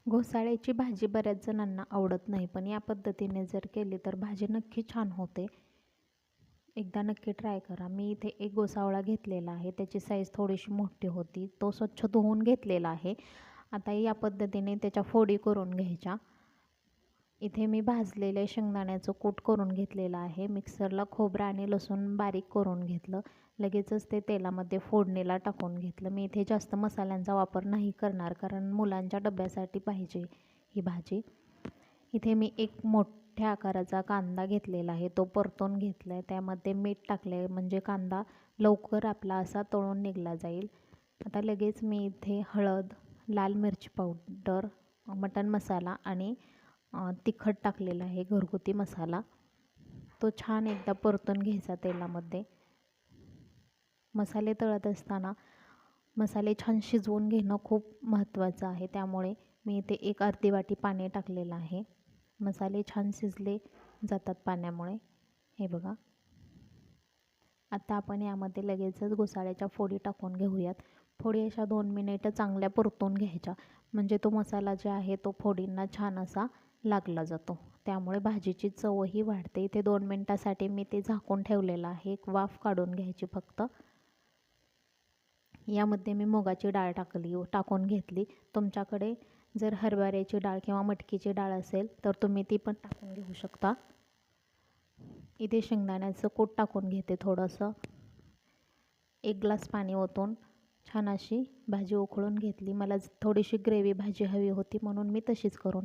घोसाळ्याची भाजी बऱ्याच जणांना आवडत नाही, पण या पद्धतीने जर केली तर भाजी नक्की छान होते. एकदा नक्की ट्राय करा. मी इथे एक घोसावळा घेतलेला आहे. त्याची साईज थोडीशी मोठी होती. तो स्वच्छ धुवून घेतलेला आहे. आता या पद्धतीने त्याच्या फोडी करून घ्यायच्या. इथे मी भाजलेले शेंगदाण्याचं कूट करून घेतलेलं आहे. मिक्सरला खोबरं आणि लसूण बारीक करून घेतलं. लगेचच ते तेलामध्ये फोडणीला टाकून घेतलं. मी इथे जास्त मसाल्यांचा वापर नाही करणार, कारण मुलांच्या डब्यासाठी पाहिजे ही भाजी. इथे मी एक मोठ्या आकाराचा कांदा घेतलेला आहे. तो परतून घेतला आहे. त्यामध्ये मीठ टाकले म्हणजे कांदा लवकर आपला असा तळून निघला जाईल. आता लगेच मी इथे हळद, लाल मिरची पावडर, मटण मसाला आणि तिखट टाकलेला आहे, घरगुती मसाला. तो छान एकदा परतून घ्यायचा तेलामध्ये. मसाले तळत असताना मसाले छान शिजवून घेणं खूप महत्त्वाचं आहे. त्यामुळे मी इथे एक अर्धी वाटी पाणी टाकलेलं आहे. मसाले छान शिजले जातात पाण्यामुळे. हे बघा. आता आपण यामध्ये लगेचच घोसाळ्याच्या फोडी टाकून घेऊयात. फोडी अशा 2 मिनिटं चांगल्या परतून घ्यायच्या, म्हणजे तो मसाला जे आहे तो फोडींना छान असा लागला जातो. त्यामुळे भाजीची चवही वाढते. इथे 2 मिनिटासाठी मी ते झाकून ठेवलेलं आहे. एक वाफ काढून घ्यायची फक्त. यामध्ये मी मुगाची डाळ टाकून घेतली. तुमच्याकडे जर हरभऱ्याची डाळ किंवा मटकीची डाळ असेल तर तुम्ही ती पण टाकून घेऊ शकता. इथे शेंगदाण्याचं कूट टाकून घेते थोडंसं. 1 ग्लास पाणी ओतून छान अशी भाजी उकळून घेतली. मला थोडीशी ग्रेव्ही भाजी हवी होती म्हणून मी तशीच करून